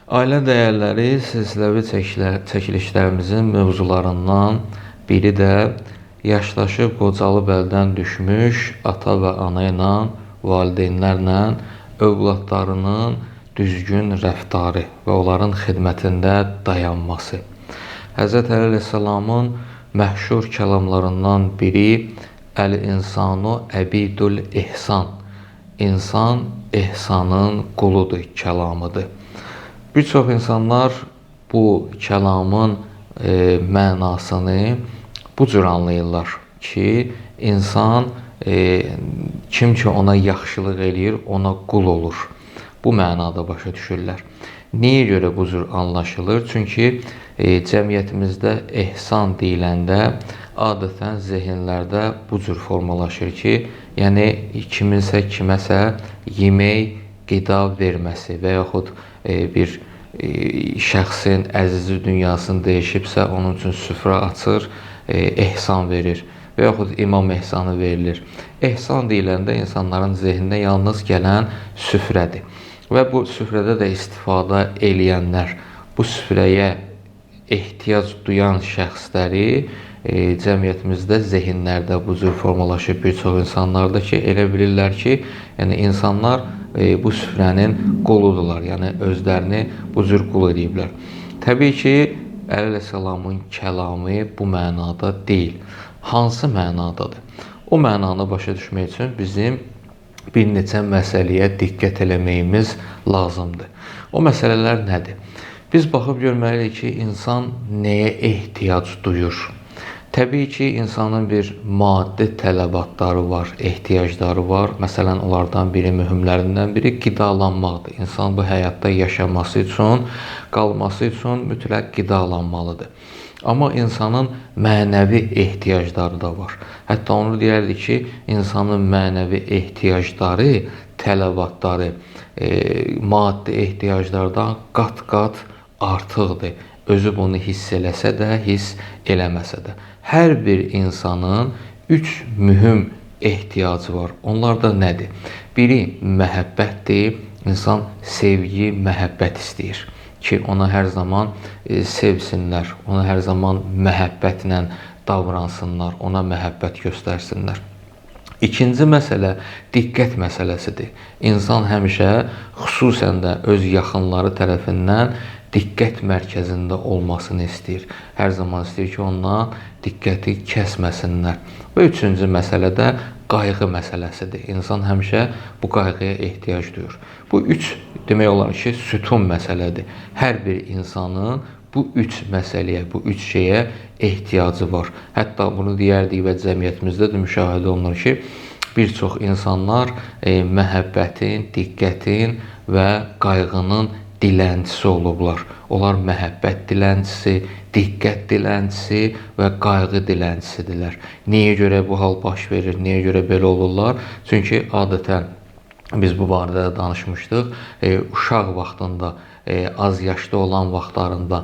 Ailə dəyərləri silsiləvi çəkilişlərimizin mövzularından biri də yaşdaşı qocalıb əldən düşmüş ata və ana ilə, valideynlərlə övladlarının düzgün rəftarı və onların xidmətində dayanması. Hz. Əli əleyhissalamın məşhur kəlamlarından biri Əl-insanu əbidul ihsan. İnsan ehsanın quludur kəlamıdır. Bir çox insanlar bu kəlamın mənasını bu cür anlayırlar ki, insan kim ki ona yaxşılıq eləyir, ona qul olur. Bu mənada başa düşürlər. Niyə görə bu cür anlaşılır? Çünki cəmiyyətimizdə ehsan deyiləndə adətən zehinlərdə bu cür formalaşır ki, yəni kiminsə kiməsə yemək, qida verməsi və yaxud bir şəxsin əzizi dünyasını dəyişibsə, onun üçün süfrə açır, ehsan verir və yaxud imam ehsanı verilir. Ehsan deyiləndə insanların zehninə yalnız gələn süfrədir. Və bu süfrədə də istifadə eləyənlər, bu süfrəyə ehtiyac duyan şəxsləri cəmiyyətimizdə zehinlərdə bu cür formalaşıb bir çox insanlarda ki, elə bilirlər ki, yəni insanlar bu süfrənin quludurlar, yəni özlərini bu cür qul ediblər. Təbii ki, Əli əleyhissalamın kəlamı bu mənada deyil. Hansı mənadadır? O mənanı başa düşmək üçün bizim bir neçə məsələyə diqqət eləməyimiz lazımdır. O məsələlər nədir? Biz baxıb görməliyik ki, insan nəyə ehtiyac duyur? Təbii ki, insanın bir maddi tələbatları var, ehtiyacları var. Məsələn, onlardan biri, mühümlərindən biri qidalanmaqdır. İnsan bu həyatda yaşaması üçün, qalması üçün mütləq qidalanmalıdır. Amma insanın mənəvi ehtiyacları da var. Hətta onu deyərdik ki, insanın mənəvi ehtiyacları, tələbatları, maddi ehtiyaclardan qat-qat artıqdır. Özü bunu hiss eləsə də, hiss eləməsə də. Hər bir insanın 3 mühüm ehtiyacı var. Onlar da nədir? Biri məhəbbətdir. İnsan sevgi, məhəbbət istəyir ki, ona hər zaman sevsinlər, ona hər zaman məhəbbətlə davransınlar, ona məhəbbət göstərsinlər. İkinci məsələ diqqət məsələsidir. İnsan həmişə, xüsusən də öz yaxınları tərəfindən diqqət mərkəzində olmasını istəyir. Hər zaman istəyir ki, ondan diqqəti kəsməsinlər. Və üçüncü məsələ də qayğı məsələsidir. İnsan həmişə bu qayğıya ehtiyac duyur. Bu üç demək olar ki, sütun məsələdir. Hər bir insanın bu üç məsələyə, bu üç şeyə ehtiyacı var. Hətta bunu deyərdik və cəmiyyətimizdə də müşahidə olunur ki, bir çox insanlar məhəbbətin, diqqətin və qayğının dilənçisi olublar. Onlar məhəbbət dilənçisi, diqqət dilənçisi və qayğı dilənçisidirlər. Niyə görə bu hal baş verir? Niyə görə belə olurlar? Çünki adətən biz bu barədə danışmışdıq. Uşaq vaxtında, az yaşda olan vaxtlarında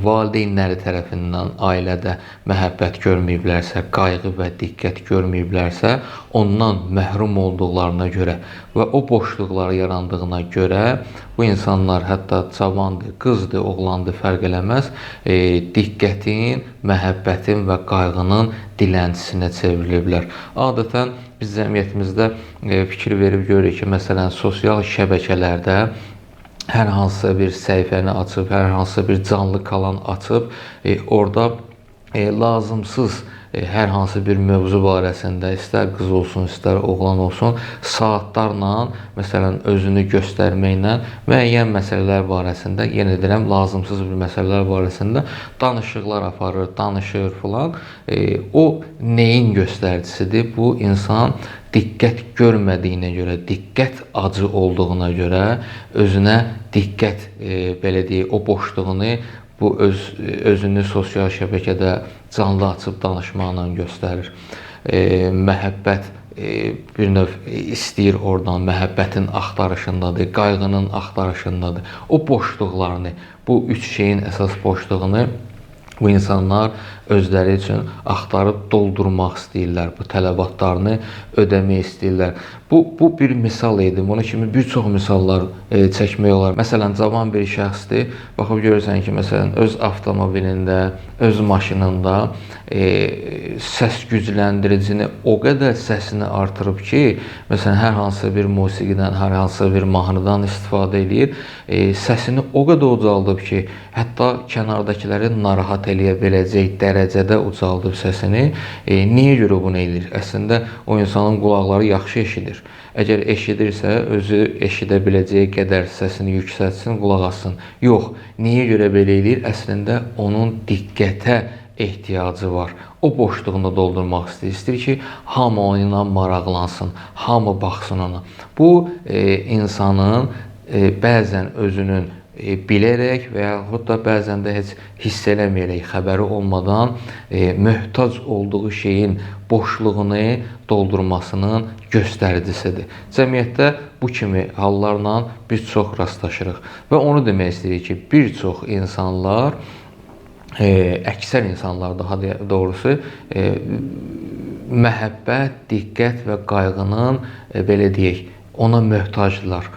valideynləri tərəfindən ailədə məhəbbət görməyiblərsə, qayğı və diqqət görməyiblərsə, ondan məhrum olduqlarına görə və o boşluqları yarandığına görə bu insanlar hətta cavandır, qızdır, oğlandır, fərq eləməz, diqqətin, məhəbbətin və qayğının dilənçisinə çevriliblər. Adətən biz cəmiyyətimizdə fikir verib görürük ki, məsələn, sosial şəbəkələrdə hər hansısa bir səhifəni açıb, hər hansısa bir canlı kalan açıb, orada lazımsız hər hansı bir mövzu barəsində, istər qız olsun, istər oğlan olsun, saatlarla, məsələn, özünü göstərməklə müəyyən məsələlər barəsində, yenə deyirəm, lazımsız bir məsələlər barəsində danışıqlar aparır, danışır filan. O nəyin göstəricisidir? Bu insan diqqət görmədiyinə görə, diqqət acı olduğuna görə özünə diqqət, belə deyək, o boşluğunu bu özünü sosial şəbəkədə canlı açıb danışmaqla göstərir. Məhəbbət bir növ istəyir oradan, məhəbbətin axtarışındadır, qayğının axtarışındadır. O boşluqlarını, bu üç şeyin əsas boşluğunu bu insanlar özləri üçün axtarıb doldurmaq istəyirlər, bu tələbatlarını ödəmək istəyirlər. Bu bir misal idi. Bunun kimi bir çox misallar çəkmək olar. Məsələn, cavan bir şəxsdir. Baxıb görürsən ki, məsələn, öz avtomobilində, öz maşınında səs gücləndiricini o qədər səsini artırıb ki, məsələn, hər hansı bir musiqidən, hər hansı bir mahnıdan istifadə edir. Səsini o qədər ucaldıb ki, hətta kənardakıları narahat eləyə biləcək dərəcədə ucaldıb səsini. Niyə görə bunu edir? Əslində o insanın qulaqları yaxşı eşidir. Əgər eşidirsə, özü eşidə biləcəyi qədər səsini yüksəltsin, qulaq assın. Yox, niyə görə belə edir? Əslində onun diqqətə ehtiyacı var. O boşluğunu doldurmaq istəyir. İstəyir ki, hamı onunla maraqlansın, hamı baxsın ona. Bu insanın bəzən özünün bilərək və yaxud da bəzən də heç hiss eləməyərək, xəbəri olmadan möhtac olduğu şeyin boşluğunu doldurmasının göstəricisidir. Cəmiyyətdə bu kimi hallarla biz çox rastlaşırıq və onu demək istəyirik ki, bir çox insanlar, əksər insanlar daha doğrusu məhəbbət, diqqət və qayğının belə deyək, ona möhtacdırlar.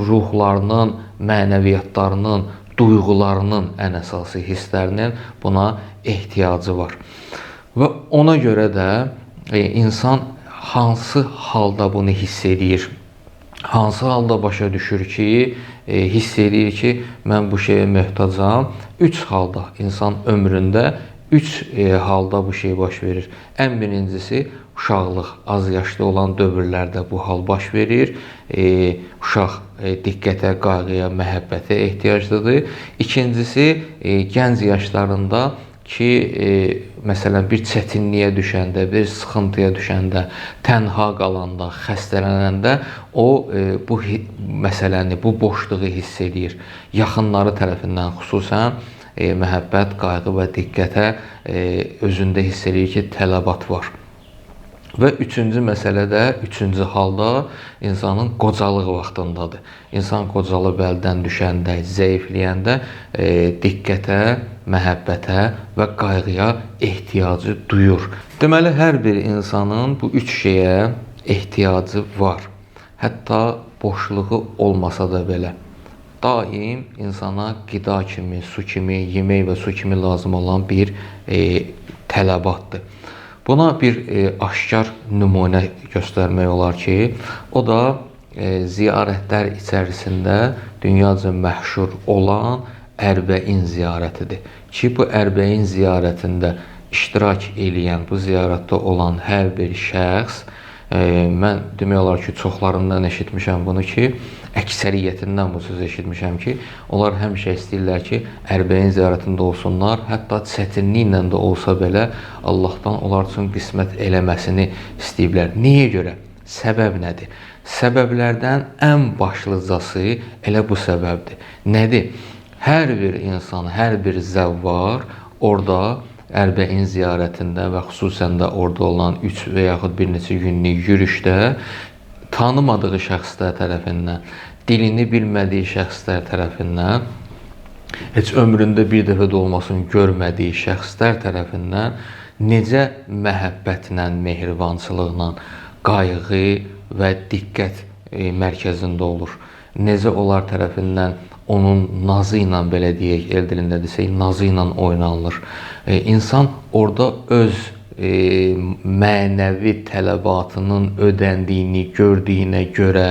Ruhlarının, mənəviyyatlarının, duyğularının ən əsası hisslərinin buna ehtiyacı var. Və ona görə də insan hansı halda bunu hiss edir? Hansı halda başa düşür ki, hiss edir ki, mən bu şeyə möhtacam? 3 halda insan ömründə 3 halda bu şey baş verir. Ən birincisi uşaqlıq, az yaşlı olan dövrlərdə bu hal baş verir. Uşaq diqqətə, qayğıya, məhəbbətə ehtiyaclıdır. İkincisi, gənc yaşlarında ki, məsələn, bir çətinliyə düşəndə, bir sıxıntıya düşəndə, tənha qalanda, xəstələnəndə o bu məsələni, bu boşluğu hiss edir. Yaxınları tərəfindən xüsusən məhəbbət, qayğı və diqqətə özündə hiss edir ki, tələbat var. Və üçüncü məsələ də, üçüncü halda insanın qocalıq vaxtındadır. İnsan qocalıb əldən düşəndə, zəifləyəndə diqqətə, məhəbbətə və qayğıya ehtiyacı duyur. Deməli, hər bir insanın bu üç şeyə ehtiyacı var. Hətta boşluğu olmasa da belə. Daim insana qida kimi, su kimi, yemək və su kimi lazım olan bir tələbatdır. Buna bir aşkar nümunə göstərmək olar ki, o da ziyarətlər içərisində dünyaca məşhur olan Ərbəin ziyarətidir. Ki, bu Ərbəin ziyarətində iştirak eləyən, bu ziyarətdə olan hər bir şəxs, mən demək olar ki, çoxlarından eşitmişəm bunu ki, əksəriyyətindən bu sözü eşitmişəm ki, onlar həmişə istəyirlər ki, Ərbəin ziyarətində olsunlar, hətta çətinliklə də olsa belə Allahdan onlar üçün qismət eləməsini istəyiblər. Niyə görə? Səbəb nədir? Səbəblərdən ən başlıcası elə bu səbəbdir. Nədir? Hər bir insan, hər bir zəvvar orada Ərbəin ziyarətində və xüsusən də orada olan 3 və yaxud bir neçə günlük yürüşdə tanımadığı şəxslər tərəfindən, dilini bilmədiyi şəxslər tərəfindən, heç ömründə bir dəfə də olmasın görmədiyi şəxslər tərəfindən necə məhəbbətlə, mehribançılıqla, qayğı və diqqət mərkəzində olur. Necə onlar tərəfindən onun nazı ilə, belə deyək, el dilində desək, nazı ilə oynanılır. İnsan orada öz mənəvi tələbatının ödəndiyini gördüyünə görə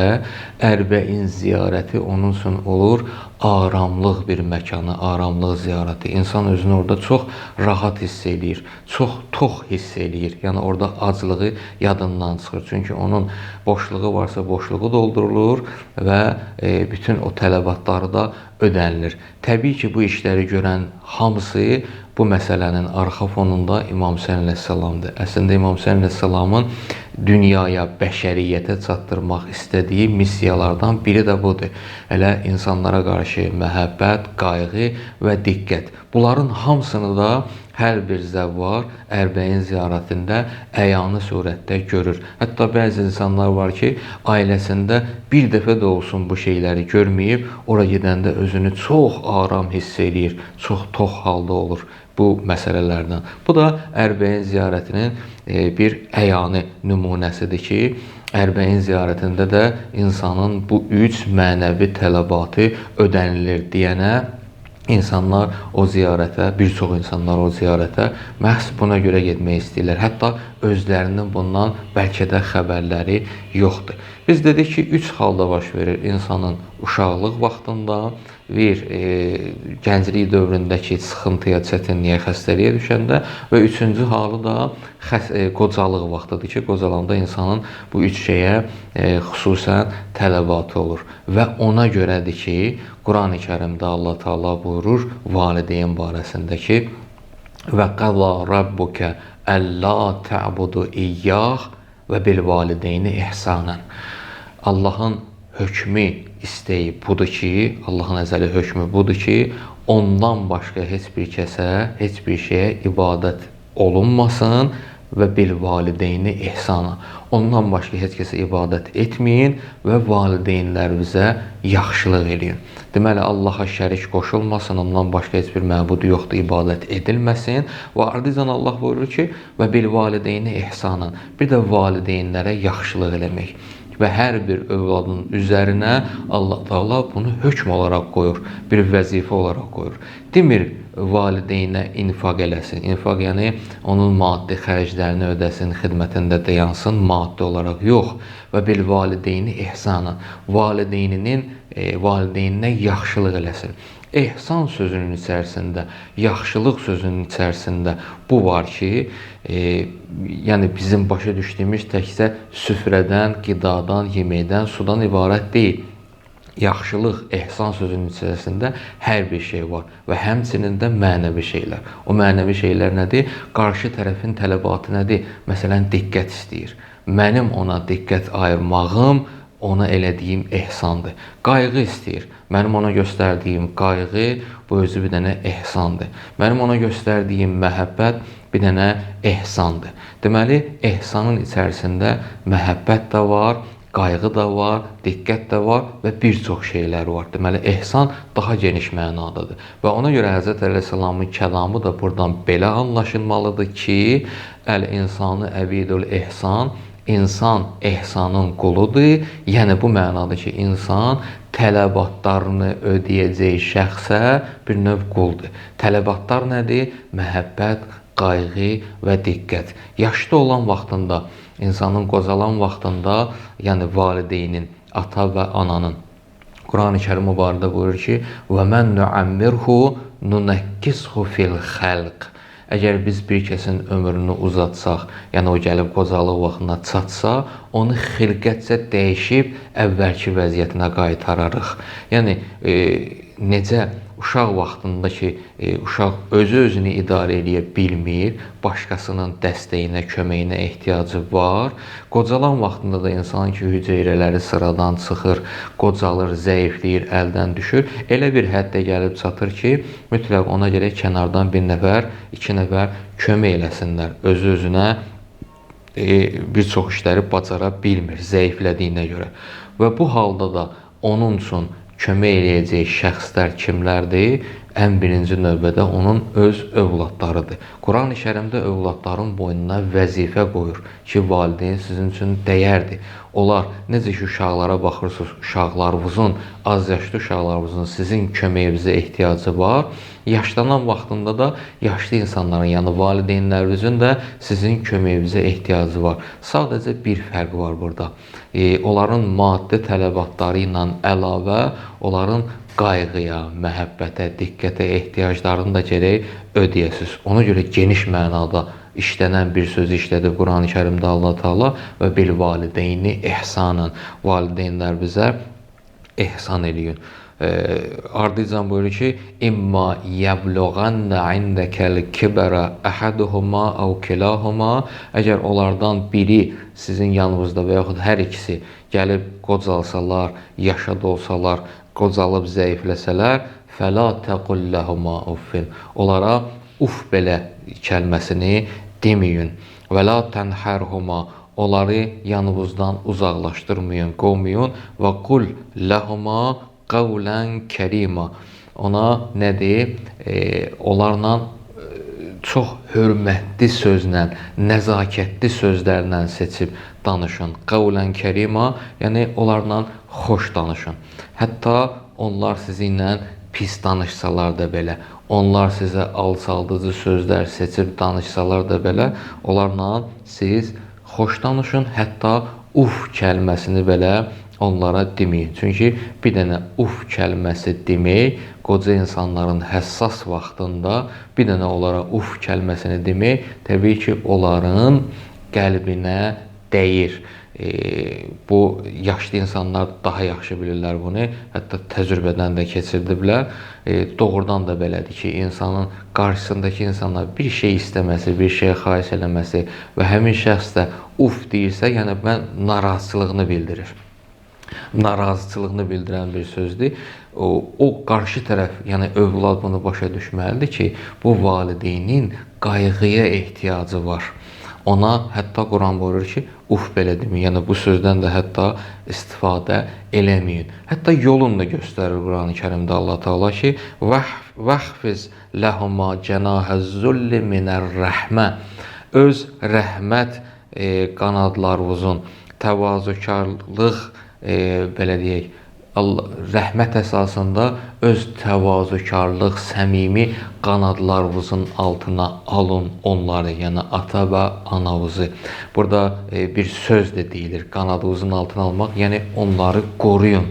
Ərbəin ziyarəti onun üçün olur aramlıq bir məkanı, aramlıq ziyarəti. İnsan özünü orada çox rahat hiss edir, çox tox hiss edir. Yəni orada aclığı yadından çıxır. Çünki onun boşluğu varsa boşluğu doldurulur və bütün o tələbatları da ödənilir. Təbii ki, bu işləri görən hamısı bu məsələnin arxa fonunda İmam Hüseyn əleyhissalamdır. Əslində İmam Hüseyn əleyhissalamın dünyaya, bəşəriyyətə çatdırmaq istədiyi missiyalardan biri də budur. Elə insanlara qarşı məhəbbət, qayğı və diqqət. Bunların hamısını da hər bir zəvvar Ərbəin ziyarətində əyani surətdə görür. Hətta bəzi insanlar var ki, ailəsində bir dəfə də olsun bu şeyləri görməyib, ora gedəndə özünü çox aram hiss edir, çox tox halda olur bu məsələlərdən. Bu da Ərbəin ziyarətinin bir əyani nümunəsidir ki, Ərbəyin ziyarətində də insanın bu 3 mənəvi tələbatı ödənilir deyənə İnsanlar o ziyarətə, bir çox insanlar o ziyarətə məhz buna görə getmək istəyirlər. Hətta özlərinin bundan bəlkə də xəbərləri yoxdur. Biz dedik ki, 3 halda baş verir insanın uşaqlıq vaxtında, bir gənclik dövründəki sıxıntıya, çətinliyə, xəstəliyə düşəndə və üçüncü halı da qocalıq vaxtıdır ki, qocalanda insanın bu üç şeyə xüsusən tələbatı olur. Və ona görədir ki, Qurani Kərimdə Allah Taala buyurur valideyn barəsində ki, və qada rabbuka alla ta'budu iyyah və bil valideyni ihsanan. Allahın hökmü istəyi budur ki, Allahın əzəli hökmü budur ki, ondan başqa heç bir kəsə, heç bir şeyə ibadət olunmasın və bil valideyni ihsana. Ondan başqa heç kəsə ibadət etməyin və valideynlərinizə yaxşılıq eləyin. Deməli, Allaha şərik qoşulmasın, ondan başqa heç bir məbud yoxdur, ibadət edilməsin. Və ardınca Allah buyurur ki, və bil valideyni ihsanan. Bir də valideynlərə yaxşılıq eləmək. Və hər bir övladın üzərinə Allah Taala bunu hökm olaraq qoyur, bir vəzifə olaraq qoyur. Demir valideynə infaq eləsin. İnfaq yəni onun maddi xərclərini ödəsin, xidmətində dayansın, maddi olaraq yox. Və bil valideyni ihsanan. Valideyninə yaxşılıq eləsin. İhsan sözünün içərisində, yaxşılıq sözünün içərisində bu var ki, yəni bizim başa düşdüyümüz təkcə süfrədən, qidadan, yeməkdən, sudan ibarət deyil. Yaxşılıq, ihsan sözünün içərisində hər bir şey var və həmçinin də mənəvi şeylər. O mənəvi şeylər nədir? Qarşı tərəfin tələbatı nədir? Məsələn, diqqət istəyir. Mənim ona diqqət ayırmağım ona elədiyim ihsandır. Qayğı istəyir. Mənim ona göstərdiyim qayğı bu özü bir dənə ihsandır. Mənim ona göstərdiyim məhəbbət bir dənə ihsandır. Deməli, ihsanın içərisində məhəbbət də var, qayğı da var, diqqət də var və bir çox şeylər var. Deməli, ihsan daha geniş mənadadır. Və ona görə Həzrət Əleyhisselamın kəlamı da buradan belə anlaşılmalıdır ki, əl-insanı əbidül ihsan, İnsan ihsanın quludur. Yəni bu mənada ki, insan tələbatlarını ödəyəcək şəxsə bir növ quldur. Tələbatlar nədir? Məhəbbət, qayğı və diqqət. Yaşlı olan vaxtında, insanın qocalan vaxtında, yəni valideynin, ata və ananın. Qurani Kərim o barədə buyurur ki, və mən nu'ammirhu nunakkishu fil xalq. Əgər biz bir kəsin ömrünü uzatsaq, yəni o gəlib qocalıq vaxtına çatsa, onu xilqətcə dəyişib əvvəlki vəziyyətinə qaytararıq. Yəni, necə uşaq vaxtında ki, uşaq özü-özünü idarə edə bilmir, başqasının dəstəyinə, köməyinə ehtiyacı var. Qocalan vaxtında da insan ki, hüceyrələri sıradan çıxır, qocalır, zəifləyir, əldən düşür. Elə bir həddə gəlib çatır ki, mütləq ona gərək kənardan bir nəfər, iki nəfər kömək eləsinlər. Özü-özünə bir çox işləri bacara bilmir, zəiflədiyinə görə. Və bu halda da onun üçün kömək eləyəcək şəxslər kimlərdir? Ən birinci növbədə onun öz övladlarıdır. Qurani Kərimdə övladların boynuna vəzifə qoyur ki, valideyn sizin üçün dəyərdir. Onlar, necə ki, uşaqlara baxırsınız, uşaqlarınızın, az yaşlı uşaqlarınızın sizin köməyinizə ehtiyacı var. Yaşlanan vaxtında da yaşlı insanların, yəni valideynlərinizin də sizin köməyinizə ehtiyacı var. Sadəcə bir fərq var burada. Onların maddi tələbatları ilə əlavə, onların qayğıya, məhəbbətə, diqqətə ehtiyaclarını da gərək ödəyəsiniz. Ona görə geniş mənada işlənən bir sözü işlədi Qurani Kərimdə Allah Taala və bil valideyni ihsanan. Valideynlərinizə ihsan eləyin. Ardınca buyurur ki, İmma yəbluğanna indəkəl kibərə əhaduhuma əv kilahuma. Əgər onlardan biri sizin yanınızda və yaxud hər ikisi gəlib qocalsalar, yaşad olsalar, qocalıb zəifləsələr, fəla təqul ləhuma uffin. Onlara uf belə kəlməsini deməyin. Və la tənhərhuma. Onları yanınızdan uzaqlaşdırmayın, qovmayın. Və qul ləhuma qavlən kərima. Ona nədir? Onlarla çox hörmətli sözlə, nəzakətli sözlərlə seçib danışın. Qavlən kərima, yəni onlarla xoş danışın. Hətta onlar sizinlə pis danışsalar da belə, onlar sizə alçaldıcı sözlər seçib danışsalar da belə, onlarla siz xoş danışın, hətta uf kəlməsini belə onlara deməyin. Çünki bir dənə uf kəlməsi demək, qoca insanların həssas vaxtında bir dənə onlara uf kəlməsini demək, təbii ki, onların qəlbinə dəyir. Bu, yaşlı insanlar daha yaxşı bilirlər bunu, hətta təcrübədən də keçirdiblər. Doğrudan da belədir ki, insanın qarşısındakı insanlar bir şey istəməsi, bir şey xahiş eləməsi və həmin şəxs də uf deyirsə, yəni narazılığını bildirir. Narazıçılığını bildirən bir sözdür. O qarşı tərəf, yəni övlad bunu başa düşməlidir ki, bu valideynin qayğıya ehtiyacı var. Ona hətta Quran buyurur ki, uf belə deməyin. Yəni bu sözdən də hətta istifadə eləməyin. Hətta yolunu da göstərir Quran-ı Kərimdə Allah Teala ki, "Vəxfiz ləhuma cənahəz-zulli minər-rəhmə." Öz rəhmət qanadlarınızın təvazökarlıq belə deyək, rəhmət əsasında öz təvazökarlıq, səmimi qanadlarınızın altına alın onları, yəni ata və anavızı. Burada bir söz də deyilir, qanadınızın altına almaq, yəni onları qoruyun.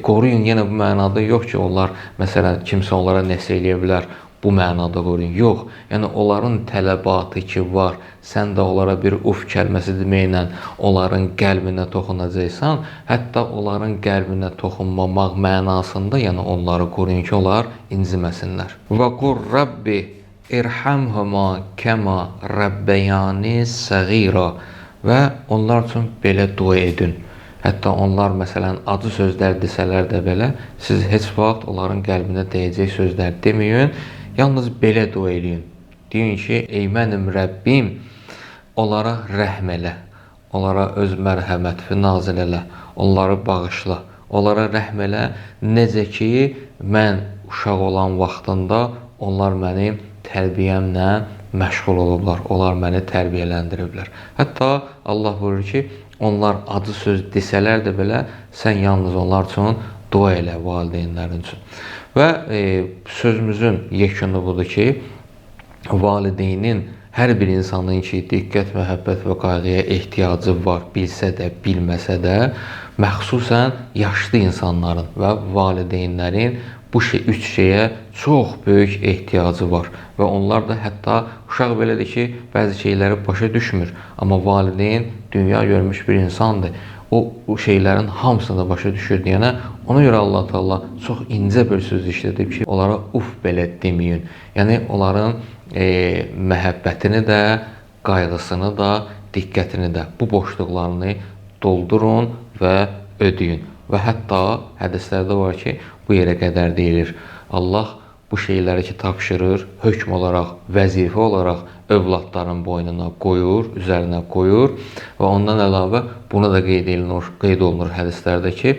Qoruyun, yenə bu mənada yox ki, onlar, məsələn, kimsə onlara nəsə eləyə bilər, bu mənada qoruyun. Yox, yəni onların tələbatı ki var, sən də onlara bir uf kəlməsi deməklə onların qəlbinə toxunacaqsan, hətta onların qəlbinə toxunmamaq mənasında, yəni onları qoruyun ki, onlar inciməsinlər. Və qur Rabbi irhamhuma kəma rabbeyani səğira. Və onlar üçün belə dua edin. Hətta onlar, məsələn, acı sözlər desələr də belə, siz heç vaxt onların qəlbinə dəyəcək sözlər deməyin. Yalnız belə dua eləyin. Deyin ki, ey mənim Rəbbim, onlara rəhm elə, onlara öz mərhəmətini nazil elə, onları bağışla, onlara rəhm elə, necə ki, mən uşaq olan vaxtında onlar mənim tərbiyəmlə məşğul olublar, onlar məni tərbiyələndiriblər. Hətta Allah buyurur ki, onlar acı söz desələr də belə, sən yalnız onlar üçün dua elə valideynlərin üçün. Və sözümüzün yekunu budur ki, valideynin hər bir insanın ki, diqqət, məhəbbət və qayğıya ehtiyacı var, bilsə də, bilməsə də, məxsusən yaşlı insanların və valideynlərin bu üç şeyə çox böyük ehtiyacı var. Və onlar da hətta uşaq belədir ki, bəzi şeyləri başa düşmür. Amma valideyn dünya görmüş bir insandır. O şeylərin hamısını da başa düşür deyənə, ona görə Allah Teala çox incə bir söz işlədib ki, onlara uf belə deməyin. Yəni onların məhəbbətini də, qayğısını da, diqqətini də, bu boşluqlarını doldurun və ödəyin. Və hətta hədislərdə var ki, bu yerə qədər deyilir. Allah bu şeyləri ki tapşırır, hökm olaraq, vəzifə olaraq övladların boynuna qoyur, üzərinə qoyur və ondan əlavə buna da qeyd olunur hədislərdə ki,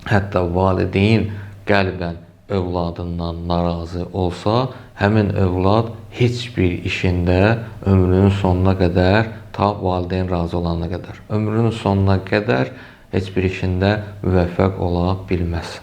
hətta valideyn qəlbən övladından narazı olsa, həmin övlad heç bir işində ömrünün sonuna qədər, ta valideyn razı olana qədər, ömrünün sonuna qədər heç bir işində müvəffəq ola bilməz.